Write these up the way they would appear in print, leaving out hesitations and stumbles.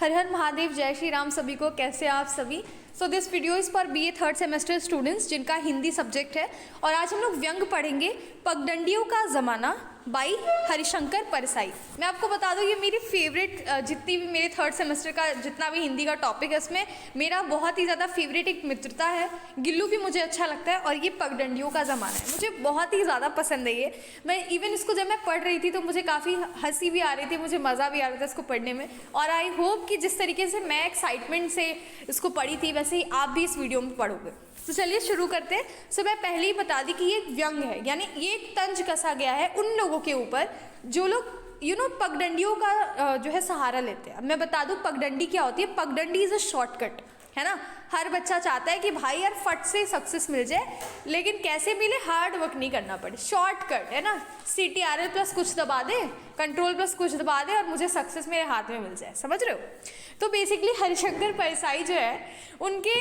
हर हर महादेव, जय श्री राम सभी को। कैसे आप सभी? So this video is for BA third semester students जिनका हिंदी सब्जेक्ट है। और आज हम लोग व्यंग पढ़ेंगे, पगडंडियों का ज़माना बाई हरिशंकर परसाई। मैं आपको बता दूं, ये मेरी फेवरेट, जितनी भी मेरे थर्ड सेमेस्टर का जितना भी हिंदी का टॉपिक है उसमें मेरा बहुत ही ज़्यादा फेवरेट एक मित्रता है। गिल्लू भी मुझे अच्छा लगता है और ये पगडंडियों का ज़माना है, मुझे बहुत ही ज़्यादा पसंद है ये। मैं इवन इसको जब मैं पढ़ रही थी तो मुझे काफ़ी हंसी भी आ रही थी, मुझे मज़ा भी आ रहा था इसको पढ़ने में। और आई होप कि जिस तरीके से मैं एक्साइटमेंट से इसको पढ़ी थी वैसे ही आप भी इस वीडियो में पढ़ोगे। तो चलिए शुरू करते हैं। सो मैं पहले ही बता दी कि ये व्यंग है, यानी ये एक तंज कसा गया है उन लोगों के ऊपर जो लोग पगडंडियों का जो है सहारा लेते हैं। अब मैं बता दूं पगडंडी क्या होती है। पगडंडी इज़ अ शॉर्टकट, है ना। हर बच्चा चाहता है कि भाई यार फट से सक्सेस मिल जाए, लेकिन कैसे मिले, हार्ड वर्क नहीं करना पड़े, शॉर्टकट है ना। CTRL प्लस कुछ दबा दे, कंट्रोल प्लस कुछ दबा दे और मुझे सक्सेस मेरे हाथ में मिल जाए, समझ रहे हो। तो बेसिकली हरिशंकर परसाई जो है उनके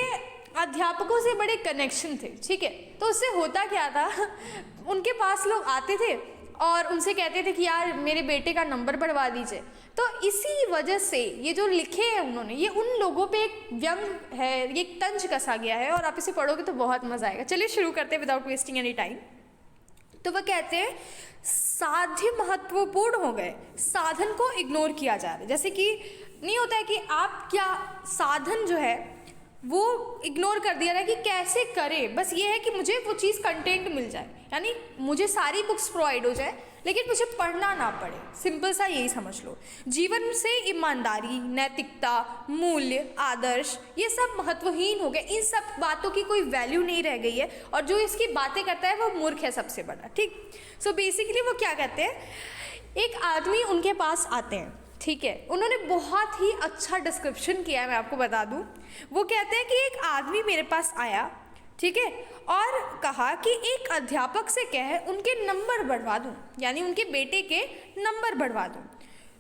अध्यापकों से बड़े कनेक्शन थे, ठीक है। तो उससे होता क्या था, उनके पास लोग आते थे और उनसे कहते थे कि यार मेरे बेटे का नंबर बढ़वा दीजिए। तो इसी वजह से ये जो लिखे हैं उन्होंने, ये उन लोगों पे एक व्यंग है, ये एक तंज कसा गया है और आप इसे पढ़ोगे तो बहुत मजा आएगा। चलिए शुरू करते हैं विदाउट वेस्टिंग एनी टाइम। तो वह कहते हैं साध्य महत्वपूर्ण हो गए, साधन को इग्नोर किया जा रहा है। जैसे कि नहीं होता है कि आप क्या साधन जो है वो इग्नोर कर दिया है कि कैसे करें, बस ये है कि मुझे वो चीज़ कंटेंट मिल जाए, यानी मुझे सारी बुक्स प्रोवाइड हो जाए लेकिन मुझे पढ़ना ना पड़े, सिंपल सा यही समझ लो। जीवन से ईमानदारी, नैतिकता, मूल्य, आदर्श ये सब महत्वहीन हो गए, इन सब बातों की कोई वैल्यू नहीं रह गई है और जो इसकी बातें करता है वो मूर्ख है सबसे बड़ा, ठीक। सो बेसिकली वो क्या कहते हैं, एक आदमी उनके पास आते हैं, ठीक है। उन्होंने बहुत ही अच्छा डिस्क्रिप्शन किया है, मैं आपको बता दूं। वो कहते हैं कि एक आदमी मेरे पास आया, ठीक है, और कहा कि एक अध्यापक से कहे उनके नंबर बढ़वा दूं, यानी उनके बेटे के नंबर बढ़वा दूं।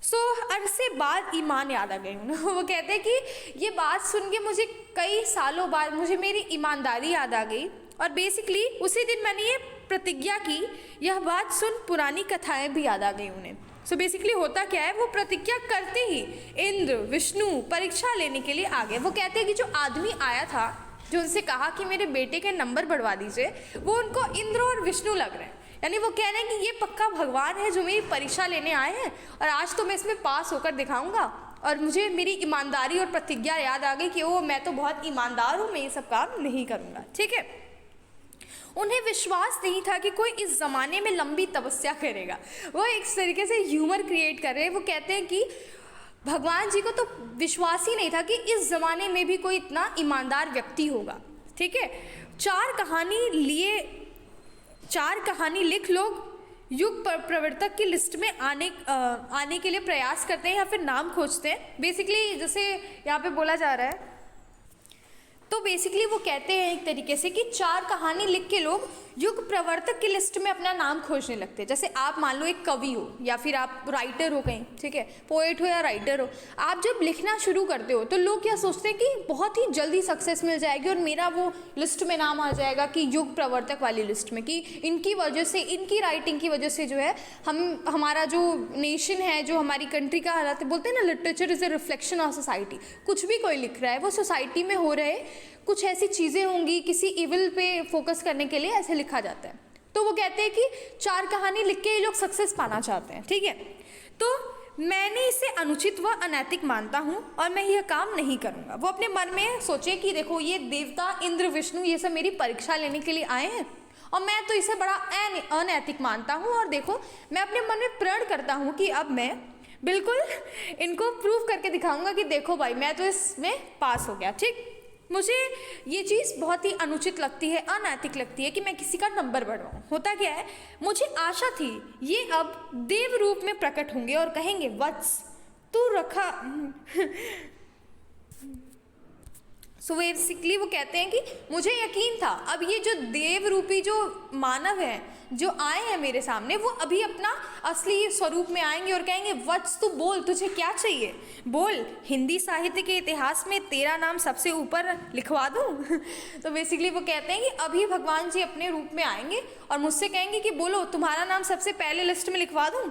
सो अरसे बाद ईमान याद आ गई उन्हें। वो कहते हैं कि ये बात सुन के मुझे कई सालों बाद मुझे मेरी ईमानदारी याद आ गई और बेसिकली उसी दिन मैंने ये प्रतिज्ञा की। यह बात सुन पुरानी कथाएं भी याद आ गई उन्हें। सो बेसिकली होता क्या है, वो प्रतिज्ञा करते ही इंद्र विष्णु परीक्षा लेने के लिए आ गए। वो कहते हैं कि जो आदमी आया था, जो उनसे कहा कि मेरे बेटे के नंबर बढ़वा दीजिए, वो उनको इंद्र और विष्णु लग रहे हैं। यानी वो कह रहे हैं कि ये पक्का भगवान है जो मेरी परीक्षा लेने आए हैं और आज तो मैं इसमें पास होकर दिखाऊंगा। और मुझे मेरी ईमानदारी और प्रतिज्ञा याद आ गई कि वो मैं तो बहुत ईमानदार हूँ, मैं ये सब काम नहीं करूँगा, ठीक है। उन्हें विश्वास नहीं था कि कोई इस ज़माने में लंबी तपस्या करेगा। वो एक तरीके से ह्यूमर क्रिएट कर रहे हैं। वो कहते हैं कि भगवान जी को तो विश्वास ही नहीं था कि इस ज़माने में भी कोई इतना ईमानदार व्यक्ति होगा, ठीक है। चार कहानी लिख लोग युग प्रवर्तक की लिस्ट में आने के लिए प्रयास करते हैं या फिर नाम खोजते हैं। बेसिकली जैसे यहाँ पे बोला जा रहा है, तो बेसिकली वो कहते हैं एक तरीके से कि चार कहानी लिख के लोग युग प्रवर्तक की लिस्ट में अपना नाम खोजने लगते हैं। जैसे आप मान लो एक कवि हो या फिर आप राइटर हो कहीं, ठीक है, पोएट हो या राइटर हो, आप जब लिखना शुरू करते हो तो लोग क्या सोचते हैं कि बहुत ही जल्दी सक्सेस मिल जाएगी और मेरा वो लिस्ट में नाम आ जाएगा कि युग प्रवर्तक वाली लिस्ट में, कि इनकी वजह से, इनकी राइटिंग की वजह से जो है हमारा जो नेशन है, जो हमारी कंट्री का हालत है, बोलते हैं ना literature is a reflection of society. कुछ भी कोई लिख रहा है वो सोसाइटी में हो रहे कुछ ऐसी चीज़ें होंगी, किसी इविल पे फोकस करने के लिए ऐसे लिखा जाता है। तो वो कहते हैं कि चार कहानी लिख के ये लोग सक्सेस पाना चाहते हैं, ठीक है। तो मैंने इसे अनुचित व अनैतिक मानता हूँ और मैं यह काम नहीं करूँगा। वो अपने मन में सोचे कि देखो ये देवता इंद्र विष्णु ये सब मेरी परीक्षा लेने के लिए आए हैं और मैं तो इसे बड़ा अनैतिक मानता हूँ, और देखो मैं अपने मन में प्रण करता हूँ कि अब मैं बिल्कुल इनको प्रूव करके दिखाऊंगा कि देखो भाई मैं तो इसमें पास हो गया, ठीक। मुझे ये चीज़ बहुत ही अनुचित लगती है, अनैतिक लगती है कि मैं किसी का नंबर बढ़वाऊँ। होता क्या है, मुझे आशा थी ये अब देव रूप में प्रकट होंगे और कहेंगे वत्स तू रखा। सो बेसिकली वो कहते हैं कि मुझे यकीन था अब ये जो देव रूपी जो मानव है जो आए हैं मेरे सामने, वो अभी अपना असली स्वरूप में आएंगे और कहेंगे वत्स तू बोल, तुझे क्या चाहिए, बोल, हिंदी साहित्य के इतिहास में तेरा नाम सबसे ऊपर लिखवा दूँ। तो बेसिकली वो कहते हैं कि अभी भगवान जी अपने रूप में आएंगे और मुझसे कहेंगे कि बोलो तुम्हारा नाम सबसे पहले लिस्ट में लिखवा दूँ।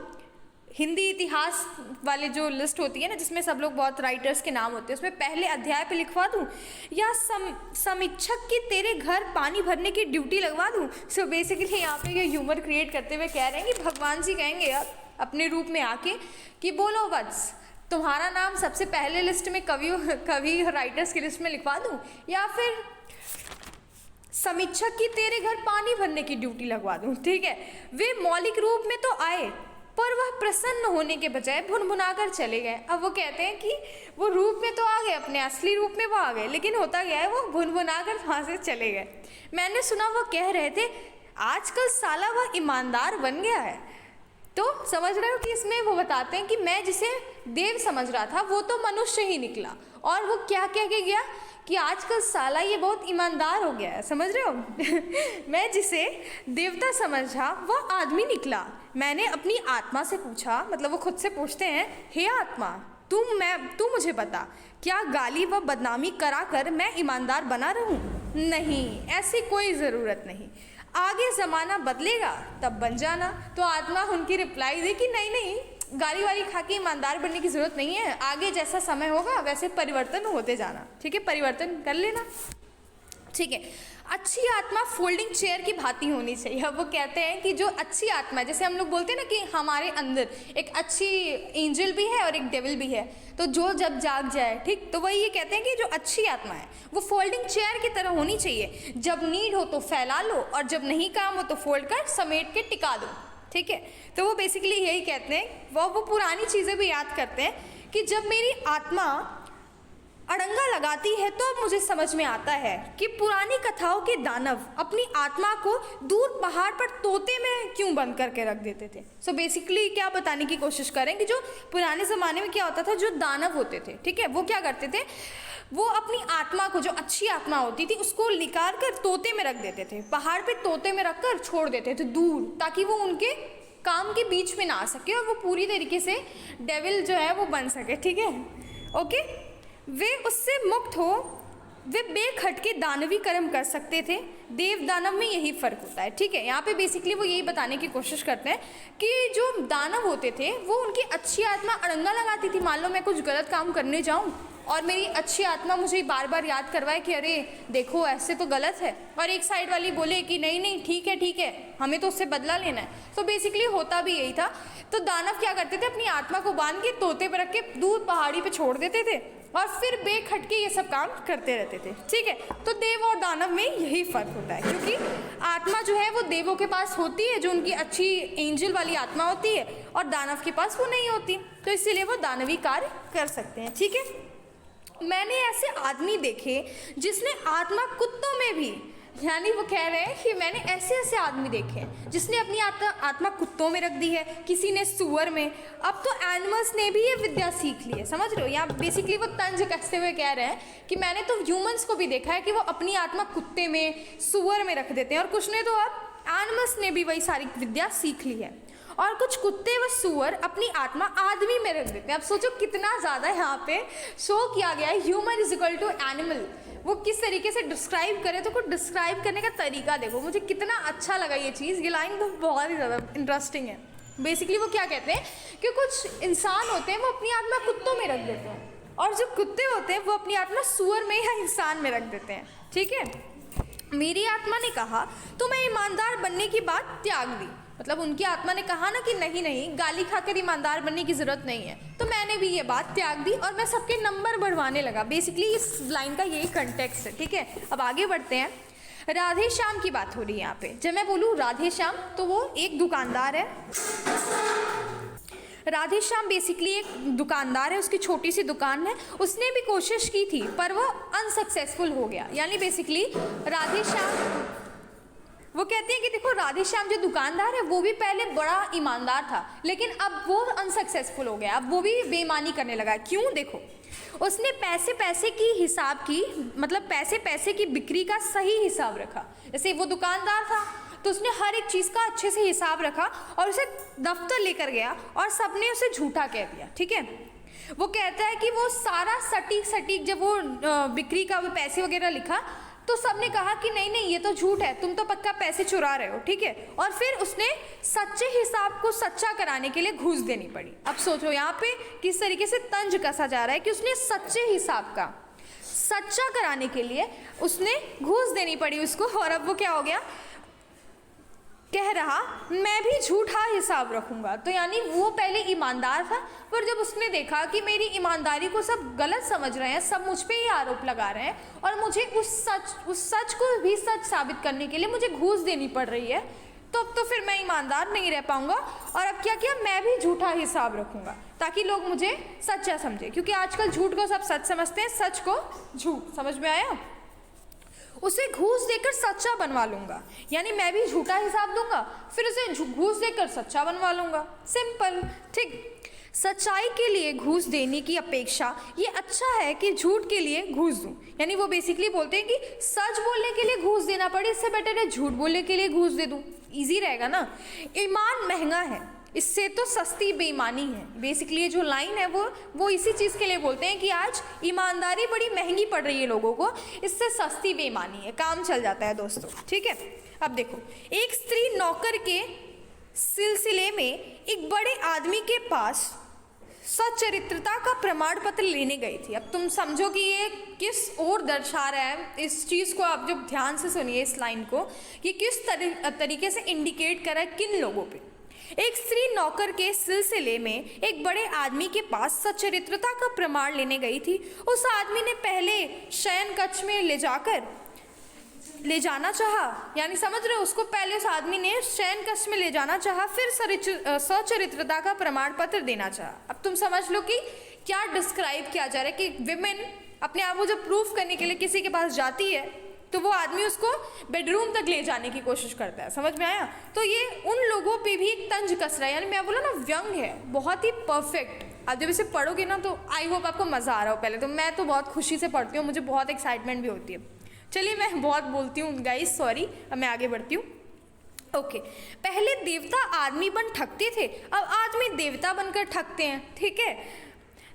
हिंदी इतिहास वाले जो लिस्ट होती है ना, जिसमें सब लोग बहुत राइटर्स के नाम होते हैं, उसमें पहले अध्याय पे लिखवा दूँ, या समीक्षक की तेरे घर पानी भरने की ड्यूटी लगवा दूँ। सो बेसिकली यहाँ पे ये ह्यूमर क्रिएट करते हुए कह रहे हैं कि भगवान जी कहेंगे यार अपने रूप में आके कि बोलो वत्स, तुम्हारा नाम सबसे पहले लिस्ट में कवि राइटर्स की लिस्ट में लिखवा दूँ, या फिर समीक्षक की तेरे घर पानी भरने की ड्यूटी लगवा दूँ। ठीक है, वे मौलिक रूप में तो आए पर वह प्रसन्न होने के बजाय भुनभुनाकर चले गए। अब वो कहते हैं कि वो रूप में तो आ गए, अपने असली रूप में वो आ गए, लेकिन होता क्या है वो भुनभुनाकर वहाँ से चले गए। मैंने सुना वो कह रहे थे आजकल साला वह ईमानदार बन गया है। तो समझ रहे हो कि इसमें वो बताते हैं कि मैं जिसे देव समझ रहा था वो तो मनुष्य ही निकला, और वो क्या कह के गया कि आजकल साला ये बहुत ईमानदार हो गया है। समझ रहे हो मैं जिसे देवता समझा वह आदमी निकला। मैंने अपनी आत्मा से पूछा, मतलब वो खुद से पूछते हैं, हे आत्मा तू मुझे बता, क्या गाली व बदनामी करा कर मैं ईमानदार बना रहूं? नहीं, ऐसी कोई ज़रूरत नहीं, आगे ज़माना बदलेगा तब बन जाना। तो आत्मा उनकी रिप्लाई दी कि नहीं, गाली वाली खा के ईमानदार बनने की ज़रूरत नहीं है, आगे जैसा समय होगा वैसे परिवर्तन होते जाना। ठीक है, परिवर्तन कर लेना। ठीक है, अच्छी आत्मा फोल्डिंग चेयर की भांति होनी चाहिए। अब वो कहते हैं कि जो अच्छी आत्मा है, जैसे हम लोग बोलते हैं ना कि हमारे अंदर एक अच्छी एंजल भी है और एक डेविल भी है, तो जो जब जाग जाए, ठीक, तो वही ये कहते हैं कि जो अच्छी आत्मा है वो फोल्डिंग चेयर की तरह होनी चाहिए। जब नीड हो तो फैला लो, और जब नहीं काम हो तो फोल्ड कर समेट के टिका दो। ठीक है, तो वो बेसिकली यही कहते हैं। वो पुरानी चीज़ें भी याद करते हैं कि जब मेरी आत्मा अड़ंगा लगाती है तो अब मुझे समझ में आता है कि पुरानी कथाओं के दानव अपनी आत्मा को दूर पहाड़ पर तोते में क्यों बंद करके रख देते थे। सो बेसिकली क्या बताने की कोशिश करें कि जो पुराने ज़माने में क्या होता था, जो दानव होते थे, ठीक है, वो क्या करते थे, वो अपनी आत्मा को, जो अच्छी आत्मा होती थी, उसको निकाल कर तोते में रख देते थे, पहाड़ पे तोते में रख कर छोड़ देते थे दूर, ताकि वो उनके काम के बीच में ना आ सके और वो पूरी तरीके से डेविल जो है वो बन सके। ठीक है, ओके, वे उससे मुक्त हो, वे बेखटके दानवी कर्म कर सकते थे। देव दानव में यही फ़र्क होता है। ठीक है, यहाँ पे बेसिकली वो यही बताने की कोशिश करते हैं कि जो दानव होते थे वो उनकी अच्छी आत्मा अड़ंगा लगाती थी। मान लो मैं कुछ गलत काम करने जाऊँ और मेरी अच्छी आत्मा मुझे बार बार याद करवाए कि अरे देखो ऐसे तो गलत है, और एक साइड वाली बोले कि नहीं ठीक है, हमें तो उससे बदला लेना है। तो बेसिकली होता भी यही था। तो दानव क्या करते थे, अपनी आत्मा को बांध के तोते पर रख के दूर पहाड़ी पे छोड़ देते थे और फिर बेखटके ये सब काम करते रहते थे। ठीक है, तो देव और दानव में यही फ़र्क होता है, क्योंकि आत्मा जो है वो देवों के पास होती है, जो उनकी अच्छी एंजल वाली आत्मा होती है, और दानव के पास वो नहीं होती, तो इसीलिए वो दानवी कार्य कर सकते हैं। ठीक है, मैंने ऐसे आदमी देखे जिसने आत्मा कुत्तों में भी, यानी वो कह रहे हैं कि मैंने ऐसे आदमी देखे हैं जिसने अपनी आत्मा कुत्तों में रख दी है, किसी ने सुअर में। अब तो एनिमल्स ने भी ये विद्या सीख ली है। समझ रहे हो, यहाँ बेसिकली वो तंज कसते हुए कह रहे हैं कि मैंने तो ह्यूमंस को भी देखा है कि वो अपनी आत्मा कुत्ते में, सुअर में रख देते हैं, और कुछ ने तो अब एनिमल्स ने भी वही सारी विद्या सीख ली है, और कुछ कुत्ते व सुअर अपनी आत्मा आदमी में रख देते हैं। अब सोचो कितना ज़्यादा यहाँ पे शो किया गया है, human is equal to animal. वो किस तरीके से डिस्क्राइब करे, तो कुछ डिस्क्राइब करने का तरीका देखो, मुझे कितना अच्छा लगा ये चीज़। ये लाइन तो बहुत ही ज़्यादा इंटरेस्टिंग है। बेसिकली वो क्या कहते हैं कि कुछ इंसान होते हैं वो अपनी आत्मा कुत्तों में रख देते हैं, और जो कुत्ते होते हैं वो अपनी आत्मा सुअर में या इंसान में रख देते हैं। ठीक है, मेरी आत्मा ने कहा तो मैं ईमानदार बनने की बात त्याग दी। मतलब उनकी आत्मा ने कहा ना कि नहीं गाली खाकर ईमानदार बनने की ज़रूरत नहीं है, तो मैंने भी ये बात त्याग दी और मैं सबके नंबर बढ़वाने लगा। बेसिकली इस लाइन का यही कंटेक्स्ट है। ठीक है, अब आगे बढ़ते हैं। राधे श्याम की बात हो रही है यहाँ पे। जब मैं बोलूँ राधे श्याम तो वो एक दुकानदार है। राधे श्याम बेसिकली एक दुकानदार है, उसकी छोटी सी दुकान है। उसने भी कोशिश की थी पर वो अनसक्सेसफुल हो गया। यानी बेसिकली राधे श्याम, वो कहते हैं कि देखो राधे श्याम जो दुकानदार है वो भी पहले बड़ा ईमानदार था, लेकिन अब वो अनसक्सेसफुल हो गया, अब वो भी बेईमानी करने लगा। क्यों? देखो, उसने पैसे की हिसाब की, मतलब पैसे की बिक्री का सही हिसाब रखा। जैसे वो दुकानदार था तो उसने हर एक चीज़ का अच्छे से हिसाब रखा और उसे दफ्तर लेकर गया और सबने उसे झूठा कह दिया। ठीक है, वो कहता है कि वो सारा सटीक जब वो बिक्री का वो पैसे वगैरह लिखा तो सबने कहा कि नहीं नहीं ये तो झूठ है, तुम तो पक्का पैसे चुरा रहे हो, ठीक है। और फिर उसने सच्चे हिसाब को सच्चा कराने के लिए घूस देनी पड़ी। अब सोचो यहाँ पे किस तरीके से तंज कसा जा रहा है कि उसने सच्चे हिसाब का सच्चा कराने के लिए उसने घूस देनी पड़ी उसको। और अब वो क्या हो गया, कह रहा मैं भी झूठा हिसाब रखूंगा। तो यानी वो पहले ईमानदार था, पर जब उसने देखा कि मेरी ईमानदारी को सब गलत समझ रहे हैं, सब मुझ पे ही आरोप लगा रहे हैं और मुझे उस सच को भी सच साबित करने के लिए मुझे घूस देनी पड़ रही है, तो अब तो फिर मैं ईमानदार नहीं रह पाऊंगा। और अब क्या किया, मैं भी झूठा हिसाब रखूंगा ताकि लोग मुझे सच्चा समझे, क्योंकि आजकल झूठ को सब सच समझते हैं, सच को झूठ। समझ में आया? उसे घूस देकर सच्चा बनवा लूंगा, यानी मैं भी झूठा हिसाब दूंगा, फिर उसे घूस देकर सच्चा बनवा लूंगा। सिंपल, ठीक। सच्चाई के लिए घूस देने की अपेक्षा ये अच्छा है कि झूठ के लिए घूस दूं। यानी वो बेसिकली बोलते हैं कि सच बोलने के लिए घूस देना पड़े, इससे बेटर है झूठ बोलने के लिए घूस दे दूं, इजी रहेगा ना। ईमान महंगा है, इससे तो सस्ती बेईमानी है। बेसिकली ये जो लाइन है वो इसी चीज़ के लिए बोलते हैं कि आज ईमानदारी बड़ी महंगी पड़ रही है लोगों को, इससे सस्ती बेईमानी है, काम चल जाता है दोस्तों, ठीक है। अब देखो, एक स्त्री नौकर के सिलसिले में एक बड़े आदमी के पास सच्चरित्रता का प्रमाण पत्र लेने गई थी। अब तुम समझो कि ये किस ओर दर्शा रहा है, इस चीज़ को आप जब ध्यान से सुनिए इस लाइन को, ये किस तरीके से इंडिकेट कर रहा है किन लोगों पे। एक स्त्री नौकर के सिलसिले में एक बड़े आदमी के पास सच्चरित्रता का प्रमाण लेने गई थी। उस आदमी ने पहले शयन कक्ष में ले जाना चाहा, यानी समझ रहे हो, उसको पहले उस आदमी ने शयन कक्ष में ले जाना चाहा, फिर सच्चरित्रता का प्रमाण पत्र देना चाहा। अब तुम समझ लो कि क्या डिस्क्राइब किया जा रहा है कि विमेन अपने आप को जब प्रूफ करने के लिए किसी के पास जाती है तो वो आदमी उसको बेडरूम तक ले जाने की कोशिश करता है। समझ में आया? तो ये उन लोगों पे भी एक तंज कस रहा है, यानी मैं बोला ना व्यंग है, बहुत ही परफेक्ट। आप जब इसे पढ़ोगे ना तो आई होप आपको मज़ा आ रहा हो। पहले तो मैं तो बहुत खुशी से पढ़ती हूँ, मुझे बहुत एक्साइटमेंट भी होती है। चलिए मैं बहुत बोलती हूँ गाइस, सॉरी, अब मैं आगे बढ़ती हूँ। ओके, पहले देवता आदमी बन ठगते थे, अब आदमी देवता बनकर ठगते हैं, ठीक है।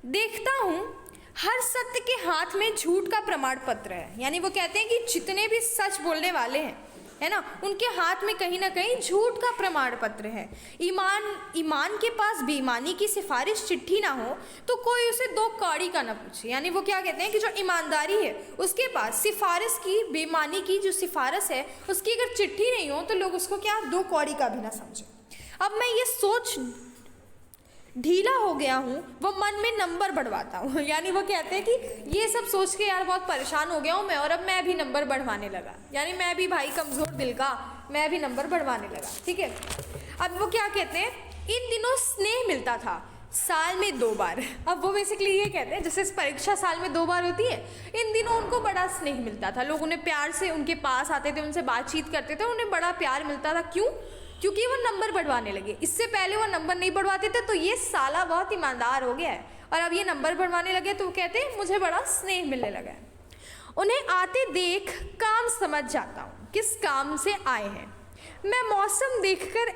देखता हूँ हर सत्य के हाथ में झूठ का प्रमाण पत्र है, यानी वो कहते हैं कि जितने भी सच बोलने वाले हैं, है ना, उनके हाथ में कहीं ना कहीं झूठ का प्रमाण पत्र है। ईमान के पास बेईमानी की सिफारिश चिट्ठी ना हो तो कोई उसे दो कौड़ी का ना पूछे। यानी वो क्या कहते हैं कि जो ईमानदारी है उसके पास सिफारिश की, बेईमानी की जो सिफारिश है उसकी अगर चिट्ठी नहीं हो तो लोग उसको क्या दो कौड़ी का भी ना समझे। अब मैं ये सोच ढीला हो गया हूँ, वो मन में नंबर बढ़वाता हूँ। यानी वो कहते हैं कि ये सब सोच के यार बहुत परेशान हो गया हूँ मैं, और अब मैं भी नंबर बढ़वाने लगा, यानी मैं भी भाई कमज़ोर दिल का, मैं भी नंबर बढ़वाने लगा, ठीक है। अब वो क्या कहते हैं, इन दिनों स्नेह मिलता था साल में 2 बार। अब वो बेसिकली ये कहते हैं जैसे परीक्षा साल में 2 बार होती है, इन दिनों उनको बड़ा स्नेह मिलता था, लोग उन्हें प्यार से उनके पास आते थे, उनसे बातचीत करते थे, उन्हें बड़ा प्यार मिलता था। क्यों? क्योंकि वो नंबर बढ़वाने लगे। इससे पहले वो नंबर नहीं बढ़वाते थे, तो ये साला बहुत ईमानदार हो गया है, और अब ये नंबर बढ़वाने लगे तो वो कहते हैं मुझे बड़ा स्नेह मिलने लगा है। उन्हें आते देख काम समझ जाता हूँ किस काम से आए हैं, मैं मौसम देखकर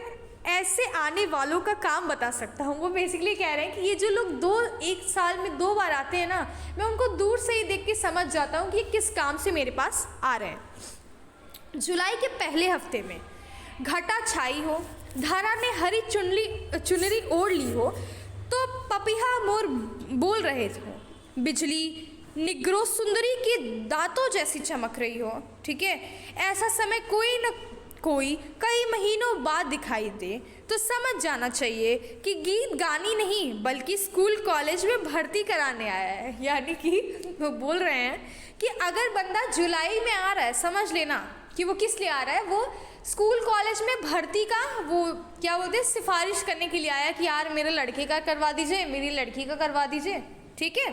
ऐसे आने वालों का काम बता सकता हूँ। वो बेसिकली कह रहे हैं कि ये जो लोग एक साल में 2 बार आते हैं ना, मैं उनको दूर से ही देख के समझ जाता हूँ कि ये किस काम से मेरे पास आ रहे हैं। जुलाई के पहले हफ्ते में घटा छाई हो, धरा ने हरी चुनरी ओढ़ ली हो, तो पपीहा मोर बोल रहे थे, बिजली निग्रो सुंदरी की दांतों जैसी चमक रही हो, ठीक है। ऐसा समय कोई न कोई कई महीनों बाद दिखाई दे तो समझ जाना चाहिए कि गीत गानी नहीं बल्कि स्कूल कॉलेज में भर्ती कराने आया है। यानी कि वो बोल रहे हैं कि अगर बंदा जुलाई में आ रहा है, समझ लेना कि वो किस लिए आ रहा है, वो स्कूल कॉलेज में भर्ती का वो क्या बोलते हैं सिफारिश करने के लिए आया कि यार मेरे लड़के का करवा दीजिए, मेरी लड़की का करवा दीजिए, ठीक है।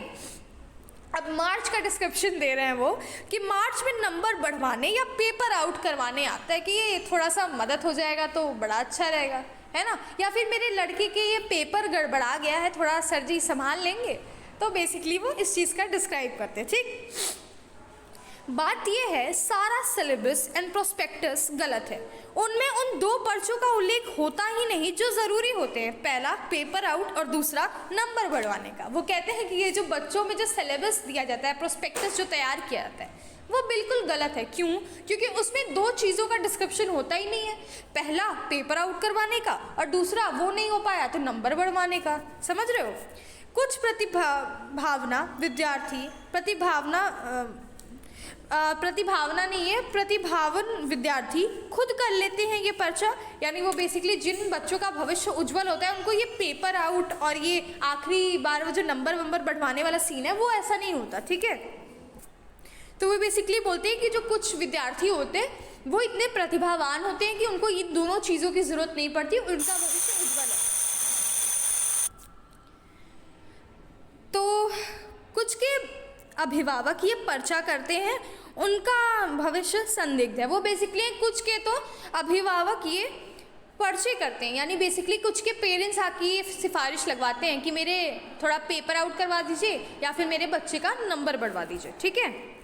अब मार्च का डिस्क्रिप्शन दे रहे हैं वो कि मार्च में नंबर बढ़वाने या पेपर आउट करवाने आता है कि ये थोड़ा सा मदद हो जाएगा तो बड़ा अच्छा रहेगा, है ना, या फिर मेरे लड़के के ये पेपर गड़बड़ा गया है, थोड़ा सर जी संभाल लेंगे। तो बेसिकली वो इस चीज़ का डिस्क्राइब करते हैं, ठीक। बात यह है सारा सिलेबस एंड प्रोस्पेक्टस गलत है। उनमें उन दो पर्चों का उल्लेख होता ही नहीं जो ज़रूरी होते हैं, पहला पेपर आउट और दूसरा नंबर बढ़वाने का। वो कहते हैं कि ये जो बच्चों में जो सिलेबस दिया जाता है, प्रोस्पेक्टस जो तैयार किया जाता है, वो बिल्कुल गलत है। क्यों? क्योंकि उसमें दो चीज़ों का डिस्क्रिप्शन होता ही नहीं है, पहला पेपर आउट करवाने का और दूसरा वो नहीं हो पाया तो नंबर बढ़वाने का। समझ रहे हो? कुछ प्रतिभावना नहीं है, प्रतिभावन विद्यार्थी खुद कर लेते हैं ये पर्चा। यानी वो बेसिकली जिन बच्चों का भविष्य उज्जवल होता है उनको ये पेपर आउट और ये आखिरी बार वो जो नंबर बढ़वाने वाला सीन है वो ऐसा नहीं होता, ठीक है। तो वो बेसिकली बोलते हैं कि जो कुछ विद्यार्थी होते हैं वो इतने प्रतिभावान होते हैं कि उनको इन दोनों चीज़ों की ज़रूरत नहीं पड़ती, उनका भविष्य उज्जवल है। तो कुछ के अभिभावक ये पर्चा करते हैं, उनका भविष्य संदिग्ध है। वो बेसिकली कुछ के तो अभिभावक ये पर्चे करते हैं, यानी बेसिकली कुछ के पेरेंट्स आके ये सिफारिश लगवाते हैं कि मेरे थोड़ा पेपर आउट करवा दीजिए या फिर मेरे बच्चे का नंबर बढ़वा दीजिए, ठीक है।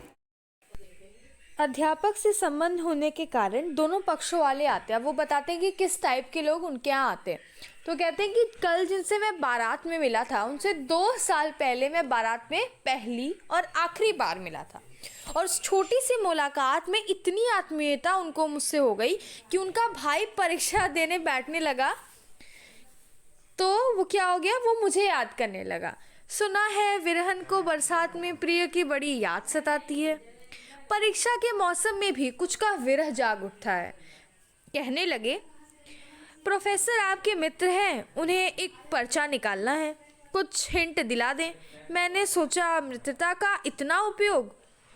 अध्यापक से संबंध होने के कारण दोनों पक्षों वाले आते हैं। वो बताते हैं कि किस टाइप के लोग उनके यहाँ आते हैं। तो कहते हैं कि कल जिनसे मैं बारात में मिला था उनसे 2 साल पहले मैं बारात में पहली और आखिरी बार मिला था, और उस छोटी सी मुलाकात में इतनी आत्मीयता उनको मुझसे हो गई कि उनका भाई परीक्षा देने बैठने लगा तो वो क्या हो गया, वो मुझे याद करने लगा। सुना है विरहन को बरसात में प्रिय की बड़ी याद सताती है, परीक्षा के मौसम में भी कुछ का विरह जाग उठता है। कहने लगे, प्रोफेसर आपके मित्र हैं, उन्हें एक पर्चा निकालना है, कुछ हिंट दिला दें। मैंने सोचा मित्रता का इतना उपयोग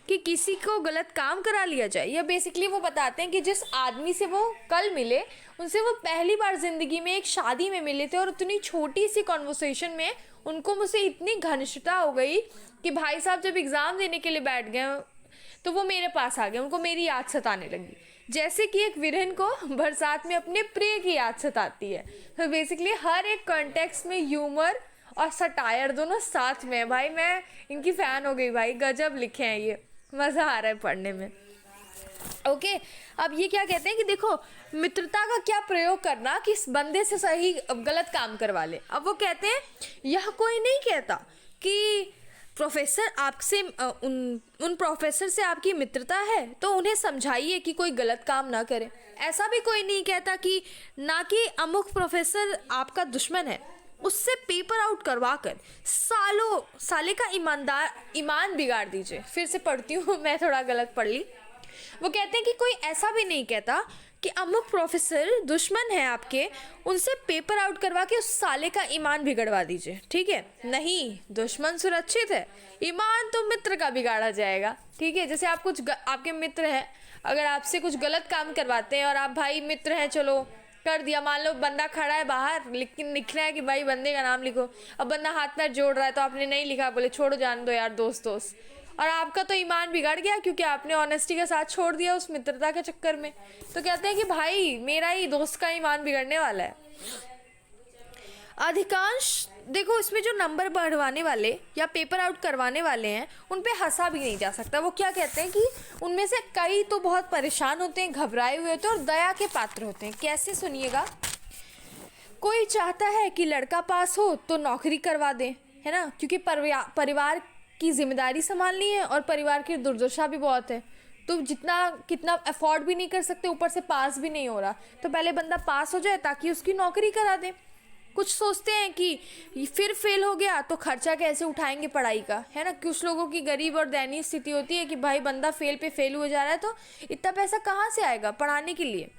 कि किसी को गलत काम करा लिया जाए। या बेसिकली वो बताते हैं कि जिस आदमी से वो कल मिले उनसे वो पहली बार ज़िंदगी में एक शादी में मिले थे, और उतनी छोटी सी कॉन्वर्सेशन में उनको मुझसे इतनी घनिष्ठता हो गई कि भाई साहब जब एग्ज़ाम देने के लिए बैठ गए तो वो मेरे पास आ गए, उनको मेरी याद सताने लगी, जैसे कि एक विरहन को बरसात में अपने प्रिय की याद सताती है। तो बेसिकली हर एक कॉन्टेक्स्ट में ह्यूमर और सटायर दोनों साथ में है। भाई मैं इनकी फ़ैन हो गई, भाई गजब लिखे हैं, ये मज़ा आ रहा है पढ़ने में। ओके, अब ये क्या कहते हैं कि देखो मित्रता का क्या प्रयोग करना कि इस बंदे से सही गलत काम करवा ले। अब वो कहते हैं यह कोई नहीं कहता कि प्रोफेसर आपसे उन प्रोफेसर से आपकी मित्रता है तो उन्हें समझाइए कि कोई गलत काम ना करे। ऐसा भी कोई नहीं कहता कि ना कि अमुक प्रोफेसर आपका दुश्मन है, उससे पेपर आउट करवा कर साले का ईमान बिगाड़ दीजिए। फिर से पढ़ती हूँ, मैं थोड़ा गलत पढ़ ली। वो कहते हैं कि कोई ऐसा भी नहीं कहता कि अमुक प्रोफेसर दुश्मन है आपके, उनसे पेपर आउट करवा के उस साले का ईमान बिगड़वा दीजिए, ठीक है। नहीं, दुश्मन सुरक्षित है, ईमान तो मित्र का बिगाड़ा जाएगा, ठीक है। जैसे आप आपके मित्र हैं, अगर आपसे कुछ गलत काम करवाते हैं और आप भाई मित्र हैं, चलो कर दिया, मान लो बंदा खड़ा है बाहर लेकिन लिख रहा है कि भाई बंदे का नाम लिखो, अब बंदा हाथ पैर जोड़ रहा है तो आपने नहीं लिखा, बोले छोड़ो जान दो यार दोस्त, और आपका तो ईमान बिगड़ गया क्योंकि आपने ऑनेस्टी के साथ छोड़ दिया उस मित्रता के चक्कर में। तो कहते हैं कि भाई मेरा ही दोस्त का ईमान बिगड़ने वाला है। अधिकांश देखो इसमें जो नंबर बढ़वाने वाले या पेपर आउट करवाने वाले हैं उन पे हंसा भी नहीं जा सकता। वो क्या कहते हैं कि उनमें से कई तो बहुत परेशान होते हैं, घबराए हुए होते हैं और दया के पात्र होते हैं। कैसे, सुनिएगा। कोई चाहता है कि लड़का पास हो तो नौकरी करवा दें, है ना, क्योंकि परिवार की जिम्मेदारी संभालनी है और परिवार की दुर्दशा भी बहुत है, तो कितना अफोर्ड भी नहीं कर सकते, ऊपर से पास भी नहीं हो रहा, तो पहले बंदा पास हो जाए ताकि उसकी नौकरी करा दें। कुछ सोचते हैं कि फिर फेल हो गया तो खर्चा कैसे उठाएंगे पढ़ाई का, है ना। कुछ लोगों की गरीब और दयनीय स्थिति होती है कि भाई बंदा फेल हो जा रहा है तो इतना पैसा कहाँ से आएगा पढ़ाने के लिए,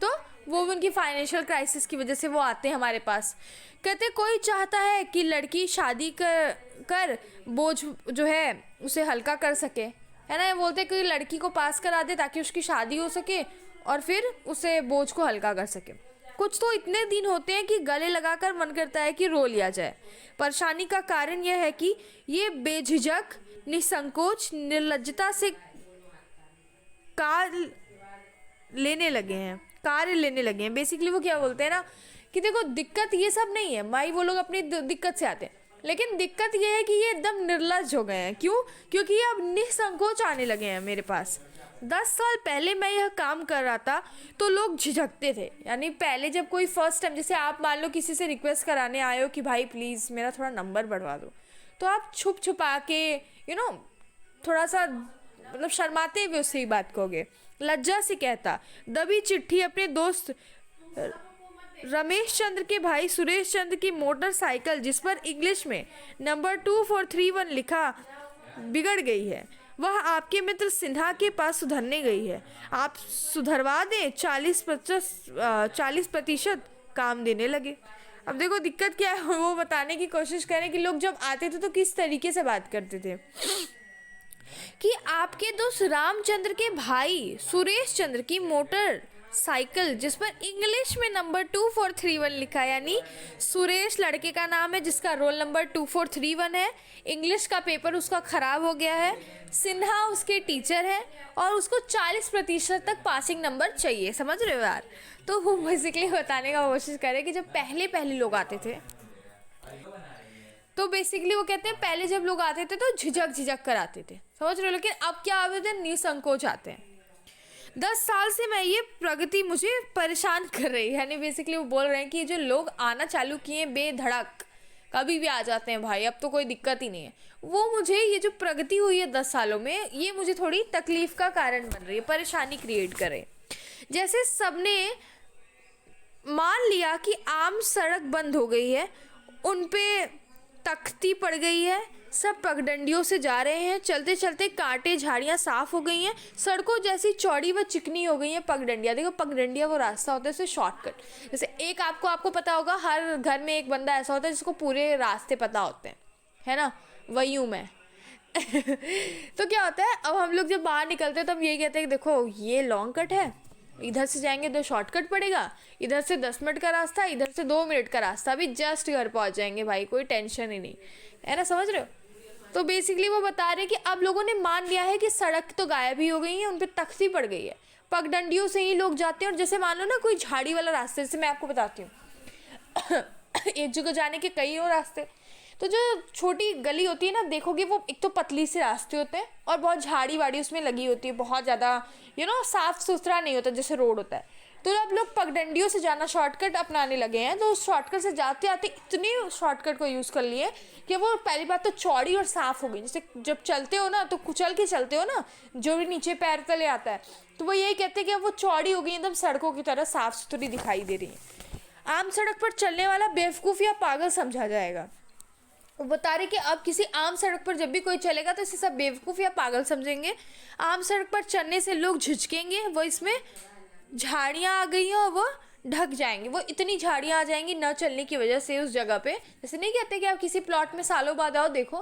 तो वो उनकी फाइनेंशियल क्राइसिस की वजह से वो आते हैं हमारे पास। कहते कोई चाहता है कि लड़की शादी कर बोझ जो है उसे हल्का कर सके, है ना। बोलते कोई लड़की को पास करा दे ताकि उसकी शादी हो सके और फिर उसे बोझ को हल्का कर सके। कुछ तो इतने दिन होते हैं कि गले लगाकर मन करता है कि रो लिया जाए। परेशानी का कारण यह है कि ये बेझिझक, निसंकोच, निर्लज्जता से कार्य लेने लगे हैं। बेसिकली वो क्या बोलते हैं ना कि देखो दिक्कत ये सब नहीं है भाई, वो लोग अपनी दिक्कत से आते हैं, लेकिन दिक्कत ये है कि ये एकदम निर्लज्ज हो गए हैं। क्यों? क्योंकि ये अब निसंकोच आने लगे हैं मेरे पास। 10 साल पहले मैं यह काम कर रहा था तो लोग झिझकते थे। यानी पहले जब कोई फर्स्ट टाइम, जैसे आप मान लो किसी से रिक्वेस्ट कराने आए हो कि भाई प्लीज़ मेरा थोड़ा नंबर बढ़वा दो, तो आप छुप छुपा के थोड़ा सा मतलब शर्माते हुए उससे ही बात कहोगे, लज्जा से कहता। दबी चिट्ठी अपने दोस्त रमेश चंद्र के भाई सुरेश चंद्र की मोटरसाइकिल, जिस पर इंग्लिश में नंबर 2431 लिखा, बिगड़ गई है। वह आपके मित्र सिन्हा के पास सुधरने गई है। आप सुधरवा दें। 40% काम देने लगे। अब देखो दिक्कत क्या है, वो बताने की कोशिश करें कि लोग जब आते थे तो किस तरीके से बात करते थे कि आपके दोस्त रामचंद्र के भाई सुरेश चंद्र की मोटर साइकिल, जिस पर इंग्लिश में नंबर 2431 लिखा है, यानी सुरेश लड़के का नाम है जिसका रोल नंबर 2431 है। इंग्लिश का पेपर उसका ख़राब हो गया है। सिन्हा उसके टीचर है और उसको 40% तक पासिंग नंबर चाहिए। समझ रहे हो यार? तो वो बेसिकली बताने का कोशिश करे कि जब पहले लोग आते थे तो बेसिकली वो कहते हैं पहले जब लोग आते थे तो झिझक कर आते थे। समझ रहे हो? लेकिन अब क्या आते थे? निसंकोच आते हैं। 10 साल से मैं ये प्रगति मुझे परेशान कर रही है। यानी बेसिकली वो बोल रहे हैं कि जो लोग आना चालू किए बेधड़क, कभी भी आ जाते हैं भाई, अब तो कोई दिक्कत ही नहीं है, वो मुझे ये जो प्रगति हुई है 10 सालों में, ये मुझे थोड़ी तकलीफ का कारण बन रही है, परेशानी क्रिएट कर रही है। जैसे सबने मान लिया कि आम सड़क बंद हो गई है, उन पे तख्ती पड़ गई है, सब पगडंडियों से जा रहे हैं, चलते चलते कांटे झाड़ियाँ साफ हो गई हैं, सड़कों जैसी चौड़ी व चिकनी हो गई हैं पगडंडियाँ। देखो पगडंडियाँ वो रास्ता होता है, इसे शॉर्टकट। जैसे एक आपको पता होगा, हर घर में एक बंदा ऐसा होता है जिसको पूरे रास्ते पता होते हैं, है ना? वही हूँ मैं। तो क्या होता है, अब हम लोग जब बाहर निकलते हैं तो हम यही कहते हैं कि देखो ये लॉन्ग कट है, इधर से जाएंगे तो शॉर्टकट पड़ेगा, इधर से 10 मिनट का रास्ता, इधर से 2 मिनट का रास्ता, अभी जस्ट घर पहुंच जाएंगे भाई, कोई टेंशन ही नहीं है ना। समझ रहे हो? तो बेसिकली वो बता रहे हैं कि अब लोगों ने मान लिया है कि सड़क तो गायब ही हो गई है, उन पर तख्ती पड़ गई है, पगडंडियों से ही लोग जाते हैं। और जैसे मान लो ना कोई झाड़ी वाला रास्ते, जैसे मैं आपको बताती हूँ एक जगह जाने के कई और रास्ते, तो जो छोटी गली होती है ना, देखोगे वो एक तो पतली से रास्ते होते हैं और बहुत झाड़ी वाड़ी उसमें लगी होती है, बहुत ज़्यादा साफ़ सुथरा नहीं होता जैसे रोड होता है। तो अब लोग पगडंडियों से जाना शॉर्टकट अपनाने लगे हैं, तो उस शॉर्टकट से जाते आते इतने शॉर्टकट को यूज़ कर लिए कि वो पहली बात तो चौड़ी और साफ़ हो गई। जैसे जब चलते हो ना तो कुचल के चलते हो ना, जो भी नीचे पैर तले आता है, तो वो यही कहते हैं कि अब वो चौड़ी हो गई, एकदम सड़कों की तरह साफ़ सुथरी दिखाई दे रही है। आम सड़क पर चलने वाला बेवकूफ़ या पागल समझा जाएगा। वो बता रहे कि अब किसी आम सड़क पर जब भी कोई चलेगा तो इसे सब बेवकूफ़ या पागल समझेंगे। आम सड़क पर चलने से लोग झिझकेंगे, वो इसमें झाड़ियाँ आ गई हैं और वो ढक जाएंगे, वो इतनी झाड़ियाँ आ जाएंगी न चलने की वजह से उस जगह पे। जैसे नहीं कहते कि आप किसी प्लॉट में सालों बाद आओ, देखो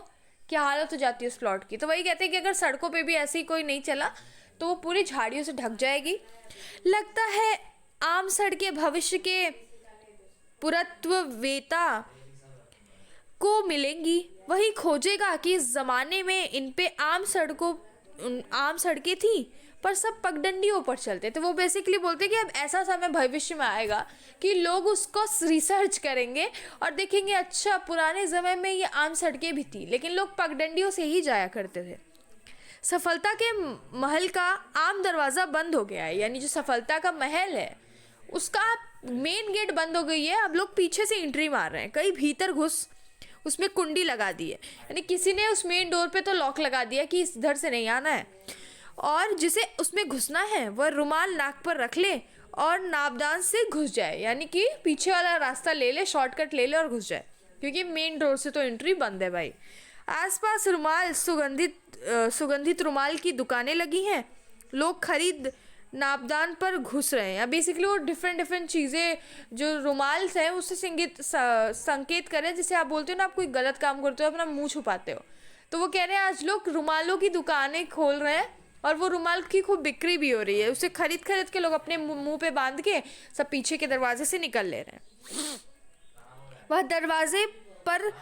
क्या हालत हो जाती है उस प्लॉट की, तो वही कहते हैं कि अगर सड़कों पे भी ऐसे ही कोई नहीं चला तो वो पूरी झाड़ियों से ढक जाएगी। लगता है आम सड़कें भविष्य के पुरातत्ववेत्ता को मिलेंगी, वही खोजेगा कि इस ज़माने में इन पे आम सड़कें थी पर सब पगडंडियों पर चलते। तो वो बेसिकली बोलते कि अब ऐसा समय भविष्य में आएगा कि लोग उसको रिसर्च करेंगे और देखेंगे अच्छा पुराने समय में ये आम सड़कें भी थी लेकिन लोग पगडंडियों से ही जाया करते थे। सफलता के महल का आम दरवाज़ा बंद हो गया है, यानी जो सफलता का महल है उसका मेन गेट बंद हो गई है। अब लोग पीछे से एंट्री मार रहे हैं, कई भीतर घुस उसमें कुंडी लगा दी है, यानी किसी ने उस मेन डोर पे तो लॉक लगा दिया कि इधर से नहीं आना है, और जिसे उसमें घुसना है वह रुमाल नाक पर रख ले और नापदान से घुस जाए, यानी कि पीछे वाला रास्ता ले ले, शॉर्टकट ले ले और घुस जाए, क्योंकि मेन डोर से तो एंट्री बंद है भाई। आसपास रुमाल सुगंधित रुमाल की दुकानें लगी हैं, लोग खरीद नापदान पर घुस रहे हैं। बेसिकली वो डिफरेंट चीज़ें जो रुमाल हैं उससे संकेत करें, जैसे आप बोलते हो ना आप कोई गलत काम करते हो अपना मुंह छुपाते हो, तो वो कह रहे हैं आज लोग रुमालों की दुकानें खोल रहे हैं और वो रुमाल की खूब बिक्री भी हो रही है, उसे खरीद के लोग अपने मुंह पे बांध के सब पीछे के दरवाजे से निकल ले रहे हैं। वह दरवाजे पर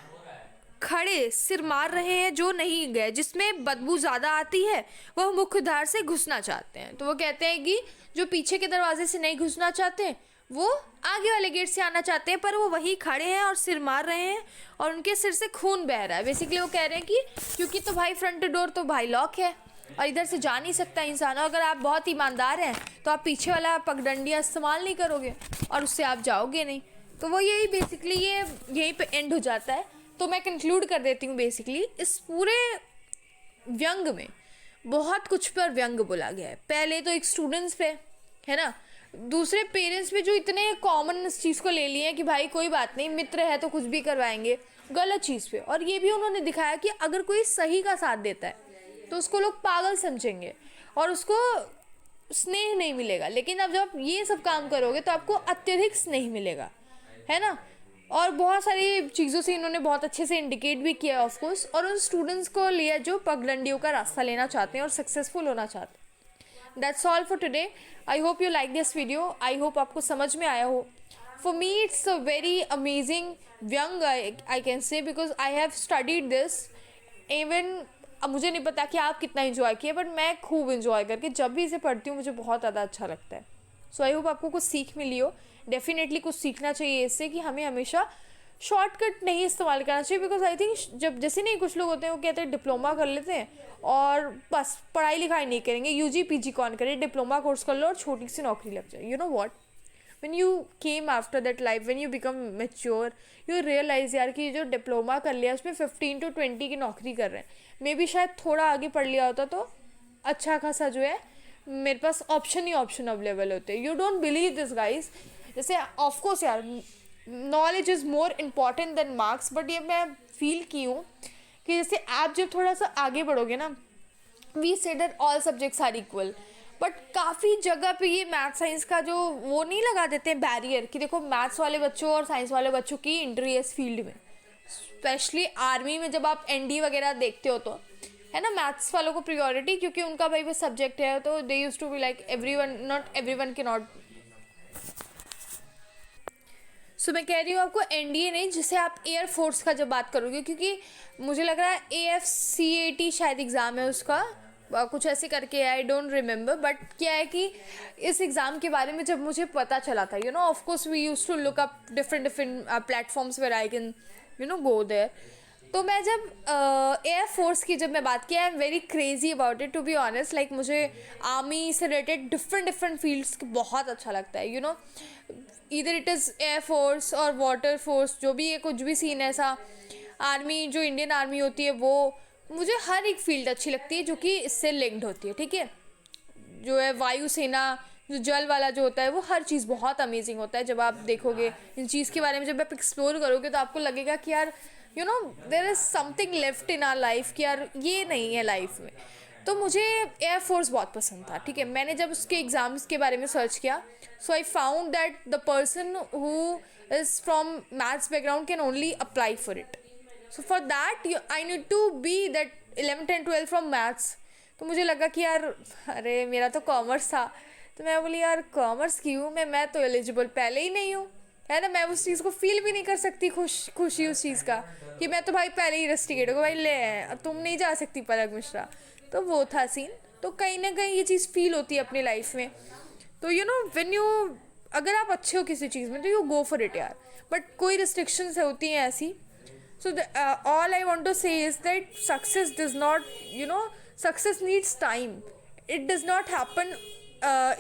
खड़े सिर मार रहे हैं जो नहीं गए, जिसमें बदबू ज़्यादा आती है, वह मुख्य द्वार से घुसना चाहते हैं। तो वो कहते हैं कि जो पीछे के दरवाजे से नहीं घुसना चाहते वो आगे वाले गेट से आना चाहते हैं, पर वो वही खड़े हैं और सिर मार रहे हैं और उनके सिर से खून बह रहा है। बेसिकली वो कह रहे हैं कि क्योंकि तो भाई फ्रंट डोर तो भाई लॉक है और इधर से जा नहीं सकता इंसान, और अगर आप बहुत ईमानदार हैं तो आप पीछे वाला पगडंडियाँ इस्तेमाल नहीं करोगे और उससे आप जाओगे नहीं। तो वो यही बेसिकली ये यहीं पे एंड हो जाता है। तो मैं कंक्लूड कर देती हूँ बेसिकली इस पूरे व्यंग में बहुत कुछ पर व्यंग बोला गया है। पहले तो एक स्टूडेंट्स पे, है ना, दूसरे पेरेंट्स पे जो इतने कॉमन इस चीज़ को ले लिए हैं कि भाई कोई बात नहीं, मित्र है तो कुछ भी करवाएंगे, गलत चीज़ पे। और ये भी उन्होंने दिखाया कि अगर कोई सही का साथ देता है तो उसको लोग पागल समझेंगे और उसको स्नेह नहीं मिलेगा, लेकिन अब जब ये सब काम करोगे तो आपको अत्यधिक स्नेह मिलेगा, है ना। और बहुत सारी चीज़ों से इन्होंने बहुत अच्छे से इंडिकेट भी किया ऑफ कोर्स, और उन स्टूडेंट्स को लिया जो पगडंडियों का रास्ता लेना चाहते हैं और सक्सेसफुल होना चाहते हैं। That's all for today. I hope you like this video. I hope आपको समझ में आया हो। For me it's a very amazing thing I can say, because I have studied this even. अब मुझे नहीं पता कि आप कितना इन्जॉय किए, बट मैं खूब इन्जॉय करके जब भी इसे पढ़ती हूँ मुझे बहुत ज़्यादा अच्छा लगता है। सो आई होप आपको कुछ सीख मिली हो। डेफिनेटली कुछ सीखना चाहिए इससे कि हमें हमेशा शॉर्टकट नहीं इस्तेमाल करना चाहिए, बिकॉज आई थिंक जब जैसे नहीं कुछ लोग होते हैं वो कहते हैं डिप्लोमा कर लेते हैं और बस पढ़ाई लिखाई नहीं करेंगे, यूजी पीजी कौन करे, डिप्लोमा कोर्स कर लो और छोटी सी नौकरी लग जाए। You know what, when you came after that life, when you become mature, you realize यार कि जो डिप्लोमा कर लिया उसमें 15 to 20 की नौकरी कर रहे हैं, मे बी शायद थोड़ा आगे पढ़ लिया होता तो अच्छा खासा जो है मेरे पास ऑप्शन अवेलेबल होते। You don't believe this guys. जैसे ऑफकोर्स यार knowledge is more important than marks, but ये मैं फील की हूँ कि जैसे आप जब थोड़ा सा आगे बढ़ोगे ना, we said that all subjects are equal, but काफ़ी जगह पे ये मैथ साइंस का जो वो नहीं लगा देते हैं बैरियर कि देखो मैथ्स वाले बच्चों और साइंस वाले बच्चों की एंट्री है इस फील्ड में। स्पेशली आर्मी में जब आप एनडी वगैरह देखते हो तो है ना, मैथ्स वालों को प्रियोरिटी, क्योंकि उनका भाई वो सब्जेक्ट है, तो they use to be like everyone, not everyone के नॉट। सो मैं कह रही हूँ आपको एनडीए नहीं, जिसे आप एयरफोर्स का जब बात करोगे, क्योंकि मुझे लग रहा है AFCAT शायद एग्ज़ाम है उसका, कुछ ऐसे करके, आई डोंट रिमेंबर। बट क्या है कि इस एग्ज़ाम के बारे में जब मुझे पता चला था, you know, of course we use to look up different platforms where I can you know go there. तो मैं जब एयरफोर्स की जब मैं बात की, I am very crazy about it to be honest. Like मुझे आर्मी से रिलेटेड डिफरेंट फील्ड्स बहुत अच्छा लगता है, यू नो, इधर इट इज़ एयरफोर्स और वाटर फोर्स, जो भी है कुछ भी सीन ऐसा, आर्मी जो इंडियन आर्मी होती है वो, मुझे हर एक फील्ड अच्छी लगती है जो कि इससे लिंक्ड होती है। ठीक है, जो है वायुसेना, जो जल वाला जो होता है, वो हर चीज़ बहुत अमेजिंग होता है। जब आप देखोगे इन चीज़ के बारे में, जब आप एक्सप्लोर करोगे तो आपको लगेगा कि यार you know there is something left in our life, कि यार ये नहीं है लाइफ में। तो मुझे एयरफोर्स बहुत पसंद था। ठीक है, मैंने जब उसके एग्ज़ाम्स के बारे में सर्च किया, so I found that the person who is from maths background can only apply for it. So for that I need to be that 11th and 12th from maths. तो मुझे लगा कि यार अरे मेरा तो कॉमर्स था, तो मैं बोली यार कॉमर्स की हूँ मैं तो एलिजिबल पहले ही नहीं हूँ, है ना। मैं उस चीज़ को फील भी नहीं कर सकती खुशी उस चीज़ का कि मैं तो भाई पहले ही रस्टिकेट हो, भाई ले अब तुम नहीं जा सकती पलक मिश्रा। तो वो था सीन। तो कहीं ना कहीं ये चीज़ फील होती है अपनी लाइफ में। तो यू नो व्हेन यू, अगर आप अच्छे हो किसी चीज़ में तो यू गो फॉर इट यार, बट कोई रिस्ट्रिक्शंस होती हैं ऐसी। So all I want to say is that success does not, you know, success needs time. It does not happen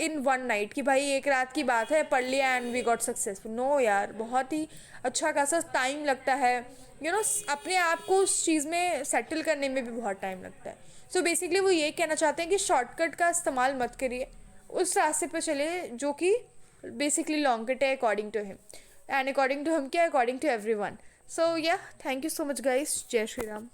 in one night कि भाई एक रात की बात है, पढ़ लिया and we got successful. No यार, बहुत ही अच्छा खासा टाइम लगता है, you know, अपने आप को उस चीज़ में सेटल करने में भी बहुत टाइम लगता है। So basically वो ये कहना चाहते हैं कि शॉर्टकट का इस्तेमाल मत करिए, उस रास्ते पर चले जो कि बेसिकली लॉन्ग कट है according to him, and according to him क्या, according to everyone. So yeah, thank you so much guys. Jai Shri Ram.